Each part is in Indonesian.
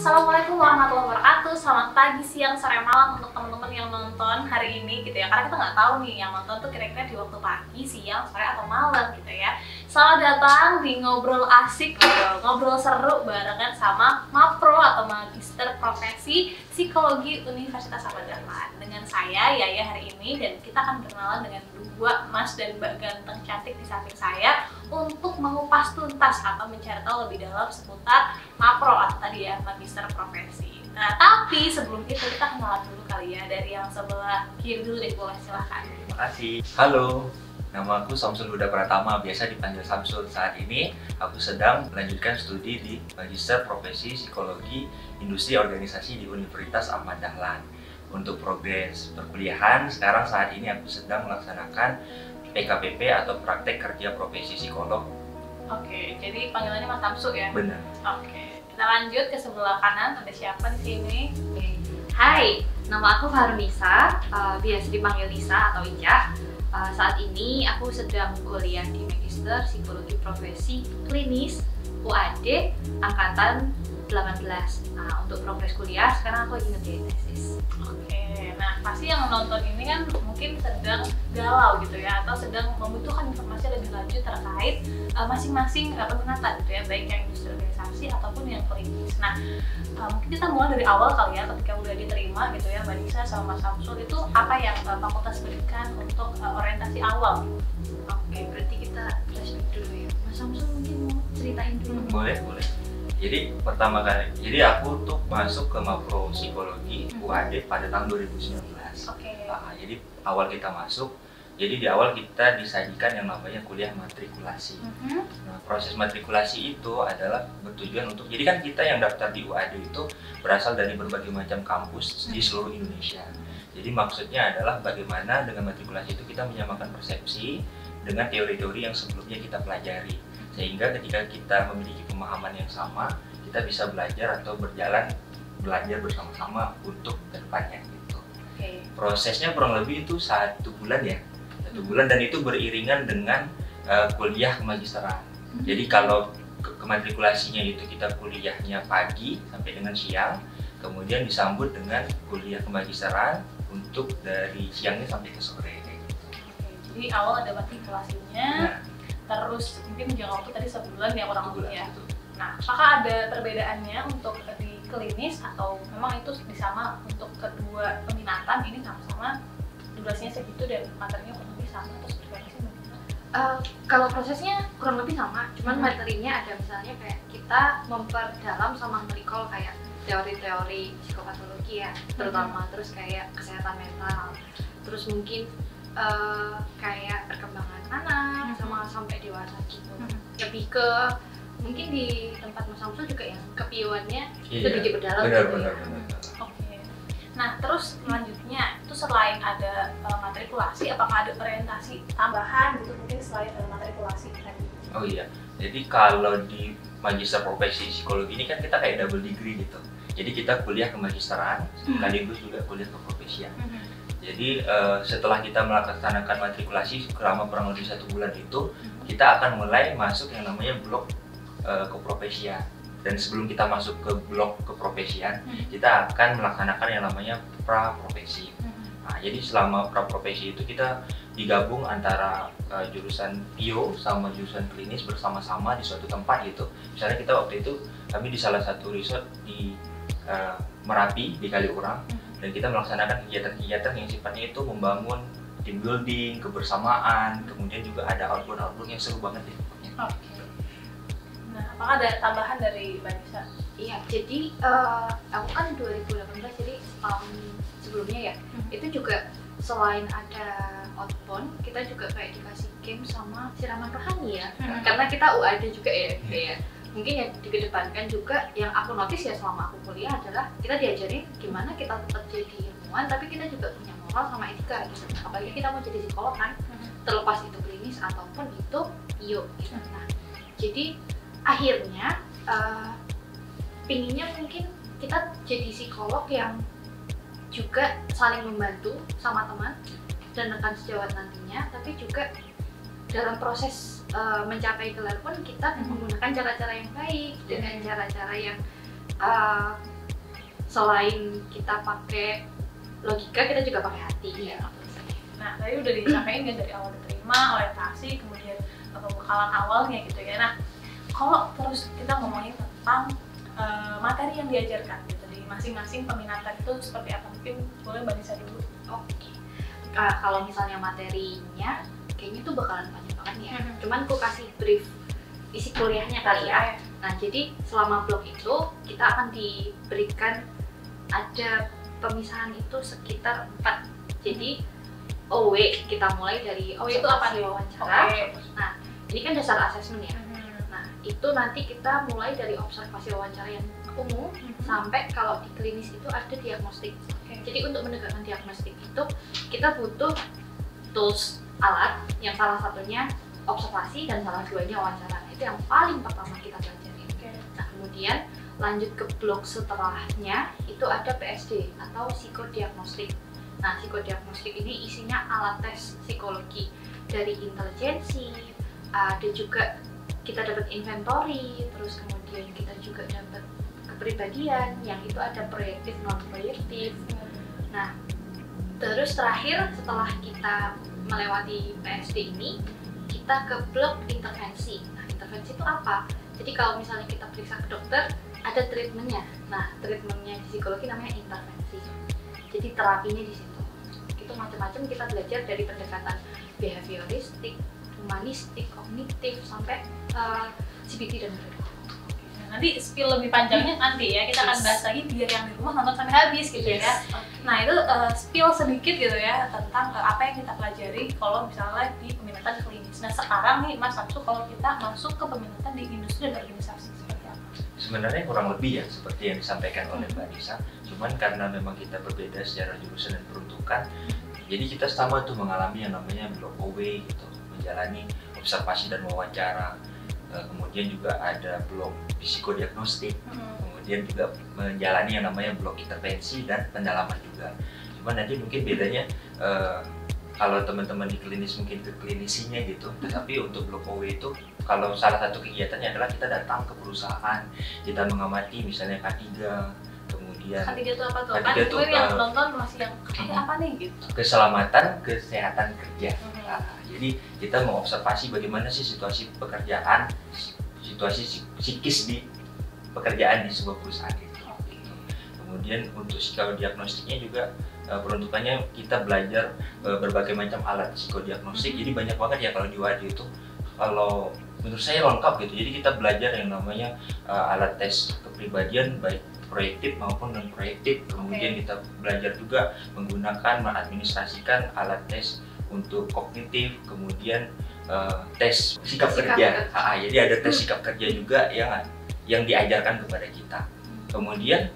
Assalamualaikum warahmatullahi wabarakatuh. Selamat pagi, siang, sore, malam untuk teman-teman yang nonton hari ini gitu ya. Karena kita nggak tahu nih yang nonton tuh kira-kira di waktu pagi, siang, sore, atau malam gitu ya. Selamat datang di Ngobrol Asik gitu. Ngobrol seru barengan sama Mapro atau Magister Profesi Psikologi Universitas Ahmad Dahlan. Dengan saya Yaya hari ini, dan kita akan berkenalan dengan dua mas dan mbak ganteng cantik di samping saya untuk mengupas tuntas atau mencari tahu lebih dalam seputar Mapro atau tadi ya Magister Profesi. Nah, tapi sebelum itu kita kenalan dulu kali ya dari yang sebelah kiri dulu deh, boleh silahkan. Terima kasih. Halo, nama aku Samsul Huda Pratama, biasa dipanggil Samsul. Saat ini aku sedang melanjutkan studi di Magister Profesi Psikologi Industri Organisasi di Universitas Ahmad Dahlan. Untuk progres perkuliahan, sekarang saat ini aku sedang melaksanakan PKPP atau Praktek Kerja Profesi Psikolog. Oke, jadi panggilannya Mas Samsu ya? Benar. Oke, kita lanjut ke sebelah kanan. Ada siapa di sini? Hai, nama aku Farunisa, biasa dipanggil Nisa atau Ica. Saat ini aku sedang kuliah di Magister Psikologi Profesi Klinis UAD Angkatan 18. Nah, untuk progres kuliah sekarang aku lagi ngerjain tesis. Oke, nah pasti yang nonton ini kan mungkin sedang galau gitu ya, atau sedang membutuhkan informasi lebih lanjut terkait masing-masing peminatan gitu ya, baik yang industri organisasi ataupun yang klinis. Nah, mungkin kita mulai dari awal kali ya, ketika udah diterima gitu ya Mbak Nisa sama Mas Samsul, itu apa yang fakultas berikan untuk orientasi awal? Oke, berarti kita flashback dulu ya. Mas Samsul mungkin mau ceritain dulu. Boleh. Jadi pertama kali, jadi aku tuh masuk ke Mapro Psikologi UAD pada tahun 2019. Oke. Jadi awal kita masuk, jadi di awal kita disajikan yang namanya kuliah matrikulasi. Nah, proses matrikulasi itu adalah bertujuan untuk, jadi kan kita yang daftar di UAD itu berasal dari berbagai macam kampus di seluruh Indonesia. Jadi maksudnya adalah bagaimana dengan matrikulasi itu kita menyamakan persepsi dengan teori-teori yang sebelumnya kita pelajari. Sehingga ketika kita memiliki pemahaman yang sama, kita bisa belajar atau belajar bersama-sama untuk kedepannya gitu. Okay. Prosesnya kurang lebih itu 1 bulan ya, 1 bulan, dan itu beriringan dengan kuliah kemagisteran. Jadi kalau kematrikulasinya itu kita kuliahnya pagi sampai dengan siang, kemudian disambut dengan kuliah kemagisteran untuk dari siangnya sampai ke sore. Okay. Jadi awal ada matrikulasinya. Nah, terus mungkin menjaga waktu tadi sebulan ya kurang lebih ya. Nah, apakah ada perbedaannya untuk di klinis atau memang itu sama untuk kedua peminatan ini sama-sama durasinya segitu dan materinya kurang lebih sama atau seperti apa sih? Kalau prosesnya kurang lebih sama, cuman materinya ada misalnya kayak kita memperdalam sama nge-recall kayak teori-teori psikopatologi ya, terutama terus kayak kesehatan mental, terus mungkin kayak perkembangan anak sama sampai dewasa gitu. Lebih ke mungkin di tempat Mas Samsul juga yang kepiuannya lebih diperdalam. Benar. Oke. Nah, terus selanjutnya itu selain ada matrikulasi, apakah ada orientasi tambahan gitu mungkin selain matrikulasi tadi? Oh iya, jadi kalau di Magister Profesi Psikologi ini kan kita kayak double degree gitu. Jadi kita kuliah kemagisteran, sekaligus juga kuliah keprofesian. Jadi setelah kita melaksanakan matrikulasi selama kurang lebih 1 bulan itu, kita akan mulai masuk yang namanya blok keprofesian. Dan sebelum kita masuk ke blok keprofesian, kita akan melaksanakan yang namanya praprofesi. Nah, jadi selama praprofesi itu kita digabung antara jurusan PIO sama jurusan klinis bersama-sama di suatu tempat gitu. Misalnya kita waktu itu kami di salah satu resort di Merapi di Kaliurang, dan kita melaksanakan kegiatan-kegiatan yang sifatnya itu membangun team building, kebersamaan, kemudian juga ada outbound yang seru banget ya. Oke. Nah, apakah ada tambahan dari Mbak Nisa? Iya, jadi aku kan 2018, jadi tahun sebelumnya ya, itu juga selain ada outbound, kita juga kayak dikasih game sama siraman rohani ya, karena kita UAD juga ya, kayak mungkin yang dikedepankan juga yang aku notice ya selama aku kuliah adalah kita diajarin gimana kita tetap jadi ilmuwan tapi kita juga punya moral sama etika gitu. Apalagi kita mau jadi psikolog kan, terlepas itu klinis ataupun itu IO gitu. Nah, jadi akhirnya pinginnya mungkin kita jadi psikolog yang juga saling membantu sama teman dan rekan sejawat nantinya, tapi juga dalam proses mencapai gelar pun kita menggunakan cara-cara yang baik dengan cara-cara yang selain kita pakai logika, kita juga pakai hati. Iya. Nah, tadi udah disampaikan ya dari awal diterima, orientasi, kemudian pembekalan awalnya gitu ya. Nah, kalau terus kita ngomongin tentang materi yang diajarkan gitu di masing-masing peminatan itu seperti apa? Mungkin boleh Mbak Nisa dulu. Oke. Kalau misalnya materinya, kayaknya tuh bakalan panjang banget ya. Cuman aku kasih brief isi kuliahnya kali ya. Nah, jadi selama blok itu kita akan diberikan ada pemisahan itu sekitar 4. Jadi OW kita mulai dari OW itu apa nih? Wawancara. Nah, ini kan dasar asesmen ya. Nah, itu nanti kita mulai dari observasi wawancara yang umum sampai kalau di klinis itu ada diagnostik. Jadi untuk menegakkan diagnostik itu kita butuh tools, alat yang salah satunya observasi dan salah duanya wawancara. Itu yang paling pertama kita pelajari. Nah, kemudian lanjut ke blok setelahnya itu ada PSD atau psikodiagnostik. Nah, psikodiagnostik ini isinya alat tes psikologi dari intelijensi, ada juga kita dapat inventory, terus kemudian kita juga dapat kepribadian yang itu ada proyektif, non proyektif. Nah, terus terakhir setelah kita melewati PSD ini, kita ke blok intervensi. Nah, intervensi itu apa? Jadi kalau misalnya kita periksa ke dokter, ada treatmentnya. Nah, treatmentnya di psikologi namanya intervensi. Jadi terapinya di situ. Itu macam-macam kita belajar dari pendekatan behavioristik, humanistik, kognitif, sampai CBT dan berbeda. Nanti spill lebih panjangnya nanti ya, kita akan bahas lagi biar yang di rumah nonton sampai habis gitu ya. Nah, itu spill sedikit gitu ya tentang apa yang kita pelajari kalau misalnya di peminatan klinis. Nah, sekarang nih Mas Samsu, kalau kita masuk ke peminatan di industri dan organisasi seperti apa? Sebenarnya kurang lebih ya seperti yang disampaikan oleh Mbak Nisa, cuman karena memang kita berbeda secara jurusan dan peruntukan, jadi kita sama tuh mengalami yang namanya blok OW gitu, menjalani observasi dan wawancara. Kemudian juga ada blok psikodiagnostik, kemudian juga menjalani yang namanya blok intervensi dan pendalaman juga. Cuman nanti mungkin bedanya kalau teman-teman di klinis mungkin ke klinisinya gitu, tetapi untuk blok OW itu kalau salah satu kegiatannya adalah kita datang ke perusahaan, kita mengamati misalnya K3, kemudian K3 itu apa tuh? K3 Kan itu, yang penonton masih yang K3 apa nih gitu? Keselamatan kesehatan kerja. Nah, jadi kita mengobservasi bagaimana sih situasi pekerjaan, situasi psikis di pekerjaan di sebuah perusahaan itu. Kemudian untuk psikodiagnostiknya juga peruntukannya kita belajar berbagai macam alat psikodiagnostik. Jadi banyak banget ya kalau di Wadi itu, kalau menurut saya lengkap gitu. Jadi kita belajar yang namanya alat tes kepribadian baik proyektif maupun non proyektif. Kemudian kita belajar juga menggunakan mengadministrasikan alat tes untuk kognitif, kemudian tes sikap kerja. Jadi ada tes sikap kerja juga yang diajarkan kepada kita. Kemudian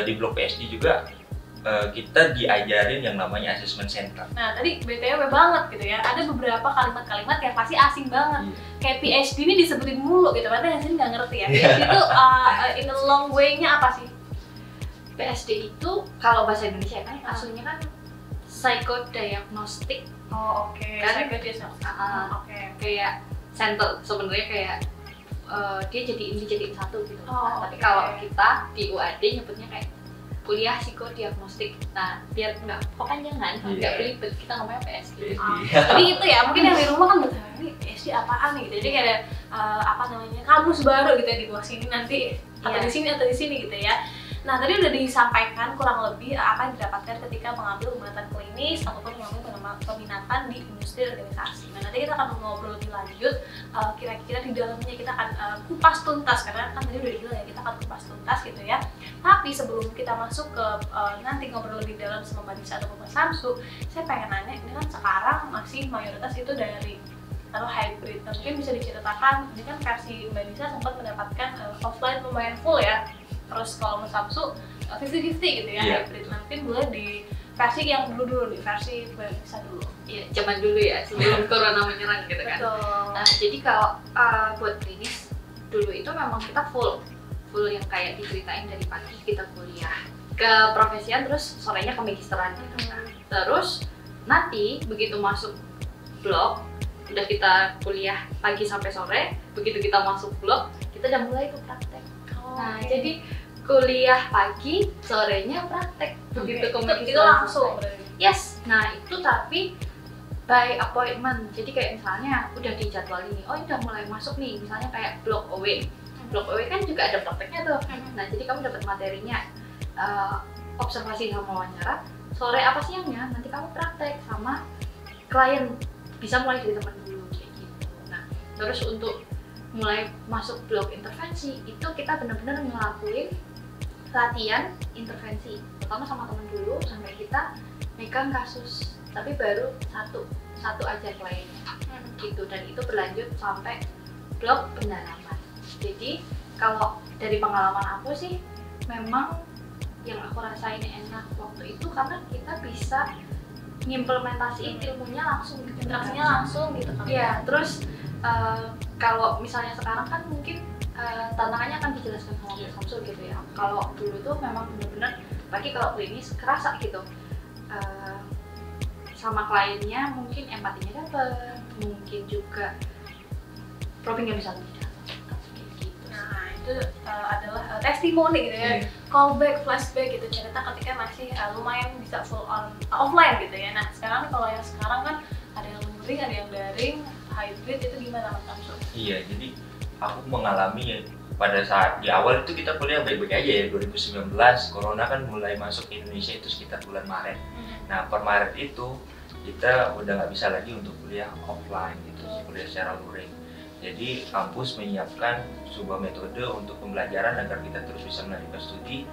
di blok PSD juga kita diajarin yang namanya assessment center. Nah, tadi BTW banget gitu ya, ada beberapa kalimat-kalimat yang pasti asing banget. Kayak PSD ini disebutin mulu gitu, berarti yang sini nggak ngerti ya. PSD itu in a long way-nya apa sih? PSD itu kalau bahasa Indonesia kan aslinya kan psikodiagnostik. Oh, oke. Kan kayak center sebenarnya kayak dia dijadiin satu gitu. Tapi kalau kita di UAD nyebutnya kayak kuliah psikodiagnostik. Nah, biar nggak kepanjangan, nggak belibet, kita ngomongnya PSD. Jadi itu ya, mungkin yang di rumah kan bertanya, ini PSD apaan nih gitu. Jadi kayak ada apa namanya, kamus baru gitu ya di bawah sini nanti, atau di sini atau di sini gitu ya. Nah, tadi udah disampaikan kurang lebih apa yang didapatkan ketika mengambil peminatan klinis ataupun mengambil peminatan di industri organisasi. Nah, nanti kita akan ngobrol lebih lanjut, kira-kira di dalamnya kita akan kupas tuntas, karena kan tadi udah dibilang ya, kita akan kupas tuntas gitu ya. Tapi sebelum kita masuk ke nanti ngobrol lebih dalam sama Mbak Nisa atau Mbak Samsu, saya pengen nanya, ini kan sekarang masih mayoritas itu dari atau hybrid. Nah, mungkin bisa diceritakan, ini kan versi Mbak Nisa sempat mendapatkan offline lumayan full ya. Terus kalau Mbak Samsu 50-50 gitu ya, hybrid. Nah, mungkin boleh di versi yang dulu di versi Mbak Nisa dulu. Iya, zaman dulu ya, sebelum corona menyerang gitu kan. Betul. Nah, jadi kalau buat klinis dulu itu memang kita full yang kayak diceritain dari pagi kita kuliah ke profesian, terus sorenya ke magisteran gitu kan. Terus nanti begitu masuk blok, udah kita kuliah pagi sampai sore, begitu kita masuk blok, kita udah mulai tuh praktek. Nah, jadi kuliah pagi, sorenya praktek. Begitu komunikasi itu langsung berarti. Yes, nah itu tapi by appointment. Jadi kayak misalnya udah dijadwalin nih, oh udah mulai masuk nih, misalnya kayak block away. Block away kan juga ada prakteknya tuh. Nah jadi kamu dapat materinya, observasi sama wawancara. Sore apa siangnya nanti kamu praktek sama klien, bisa mulai dari teman dulu kayak gitu. Nah terus untuk mulai masuk blok intervensi itu kita benar-benar ngelakuin latihan intervensi pertama sama teman dulu sampai kita megang kasus, tapi baru satu aja kliennya gitu, dan itu berlanjut sampai blok pendalaman. Jadi kalau dari pengalaman aku sih memang yang aku rasain enak waktu itu karena kita bisa ngimplementasiin ilmunya langsung, Interaksinya langsung gitu kan. ya. Terus kalau misalnya sekarang kan mungkin tantangannya akan dijelaskan sama Mas Samsul gitu ya. Kalau dulu tuh memang benar-benar pagi kalau klinis kerasa gitu, sama kliennya mungkin empatinya dapat, mungkin juga probingnya bisa lebih dalam kayak gitu. Nah itu adalah testimoni gitu ya, callback, flashback gitu, cerita ketika masih lumayan bisa full on offline gitu ya. Nah sekarang nih kalau yang sekarang kan ada yang luring, ada yang daring, hybrid, itu gimana Mas Samsul? Iya, jadi aku mengalami ya, pada saat di awal itu kita kuliah baik-baik aja ya, 2019 corona kan mulai masuk ke Indonesia itu sekitar bulan Maret. Nah per Maret itu kita udah nggak bisa lagi untuk kuliah offline gitu, kuliah secara luring. Jadi kampus menyiapkan sebuah metode untuk pembelajaran agar kita terus bisa melanjutkan studi.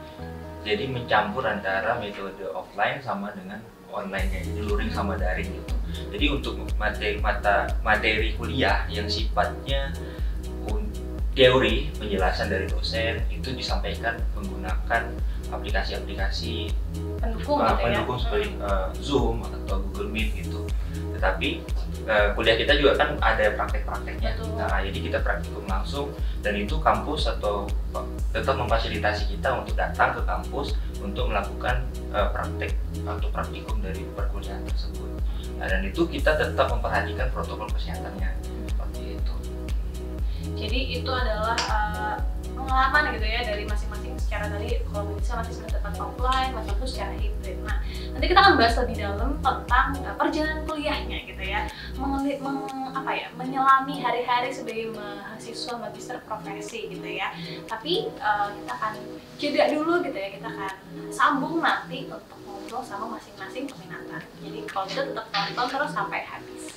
Jadi mencampur antara metode offline sama dengan online-nya, jadi luring sama daring gitu. Jadi untuk materi kuliah yang sifatnya teori, penjelasan dari dosen itu disampaikan menggunakan aplikasi-aplikasi Pendukung gitu ya? pendukung seperti Zoom atau Google Meet gitu. Tetapi kuliah kita juga kan ada praktek-prakteknya. Nah, jadi kita praktikum langsung, dan itu kampus atau tetap memfasilitasi kita untuk datang ke kampus untuk melakukan praktek atau praktikum dari perkuliahan tersebut. Nah, dan itu kita tetap memperhatikan protokol kesehatannya seperti itu. Jadi itu adalah pengalaman gitu ya dari masing-masing. Secara tadi kalau bisa masih tempat offline, Mas Samsul secara hybrid. Nah nanti kita akan bahas lebih dalam tentang perjalanan kuliahnya gitu ya, menyelami hari-hari sebagai mahasiswa magister profesi gitu ya. Tapi kita akan jeda dulu gitu ya, kita akan sambung nanti untuk ngobrol sama masing-masing peminatan. Jadi kalau gitu tetap nonton terus sampai habis.